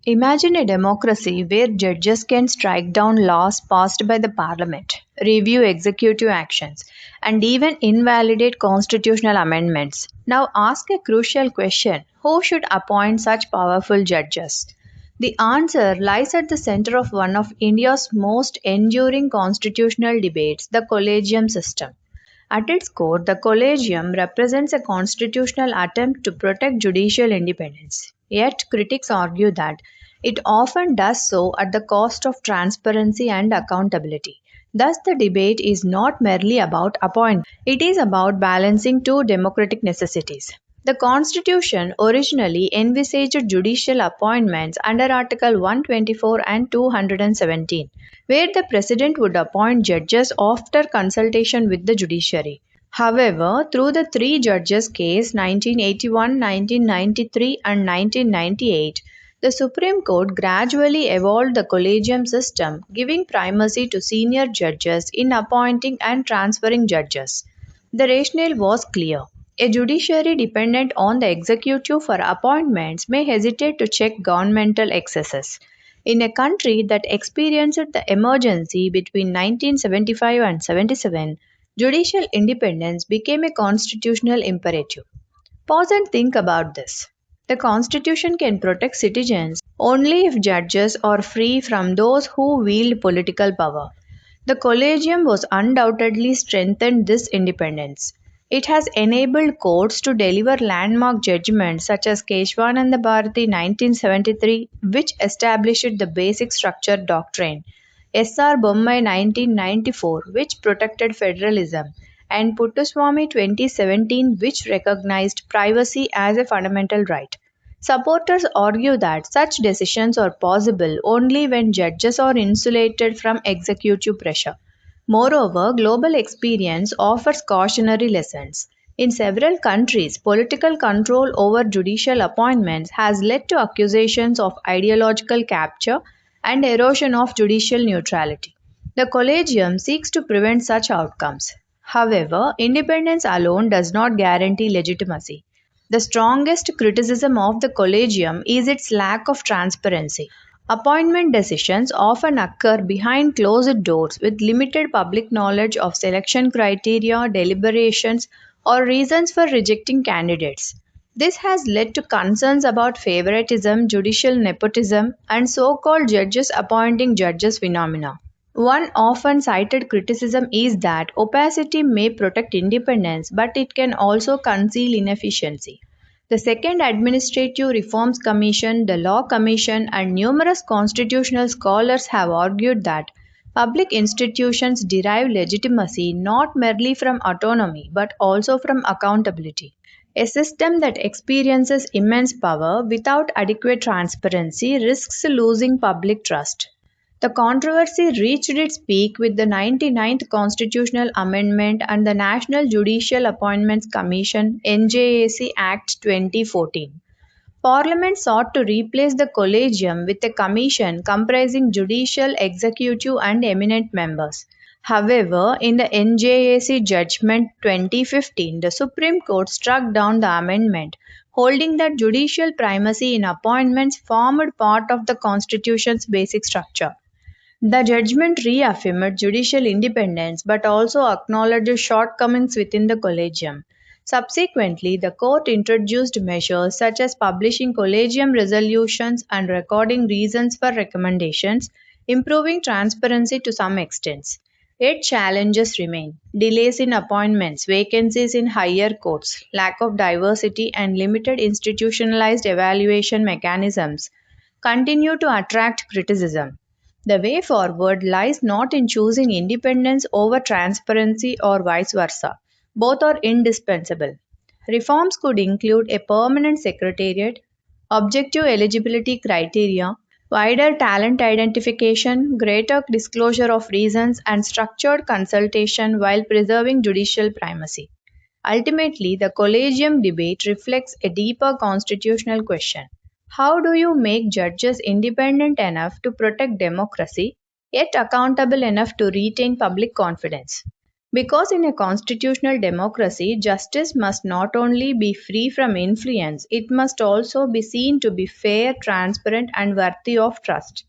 Imagine a democracy where judges can strike down laws passed by the parliament, review executive actions, and even invalidate constitutional amendments. Now ask a crucial question: who should appoint such powerful judges? The answer lies at the center of one of India's most enduring constitutional debates, the collegium system. At its core, the collegium represents a constitutional attempt to protect judicial independence. Yet, critics argue that it often does so at the cost of transparency and accountability. Thus, the debate is not merely about appointment, it is about balancing two democratic necessities. The Constitution originally envisaged judicial appointments under Article 124 and 217, where the President would appoint judges after consultation with the judiciary. However, through the three judges case 1981, 1993, and 1998, the Supreme Court gradually evolved the collegium system, giving primacy to senior judges in appointing and transferring judges. The rationale was clear. A judiciary dependent on the executive for appointments may hesitate to check governmental excesses. In a country that experienced the emergency between 1975 and 77, judicial independence became a constitutional imperative. Pause and think about this. The Constitution can protect citizens only if judges are free from those who wield political power. The Collegium was undoubtedly strengthened this independence. It has enabled courts to deliver landmark judgments such as Keshwananda Bharati 1973, which established the basic structure doctrine, S.R. Bommai 1994, which protected federalism, and Puttaswamy 2017, which recognized privacy as a fundamental right. Supporters argue that such decisions are possible only when judges are insulated from executive pressure. Moreover, global experience offers cautionary lessons. In several countries, political control over judicial appointments has led to accusations of ideological capture and erosion of judicial neutrality. The Collegium seeks to prevent such outcomes. However, independence alone does not guarantee legitimacy. The strongest criticism of the Collegium is its lack of transparency. Appointment decisions often occur behind closed doors with limited public knowledge of selection criteria, deliberations, or reasons for rejecting candidates. This has led to concerns about favoritism, judicial nepotism, and so called judges appointing judges phenomena. One often cited criticism is that opacity may protect independence, but it can also conceal inefficiency. The Second Administrative Reforms Commission, the Law Commission, and numerous constitutional scholars have argued that public institutions derive legitimacy not merely from autonomy but also from accountability. A system that experiences immense power without adequate transparency risks losing public trust. The controversy reached its peak with the 99th Constitutional Amendment and the National Judicial Appointments Commission NJAC Act 2014. Parliament sought to replace the Collegium with a commission comprising judicial, executive, and eminent members. However, in the NJAC Judgment 2015, the Supreme Court struck down the amendment, holding that judicial primacy in appointments formed part of the Constitution's basic structure. The judgment reaffirmed judicial independence but also acknowledged shortcomings within the Collegium. Subsequently, the court introduced measures such as publishing Collegium resolutions and recording reasons for recommendations, improving transparency to some extent. Yet challenges remain. Delays in appointments, vacancies in higher courts, lack of diversity, and limited institutionalized evaluation mechanisms continue to attract criticism. The way forward lies not in choosing independence over transparency or vice versa. Both are indispensable. Reforms could include a permanent secretariat, objective eligibility criteria, wider talent identification, greater disclosure of reasons, and structured consultation while preserving judicial primacy. Ultimately, the collegium debate reflects a deeper constitutional question. How do you make judges independent enough to protect democracy, yet accountable enough to retain public confidence? Because in a constitutional democracy, justice must not only be free from influence, it must also be seen to be fair, transparent, and worthy of trust.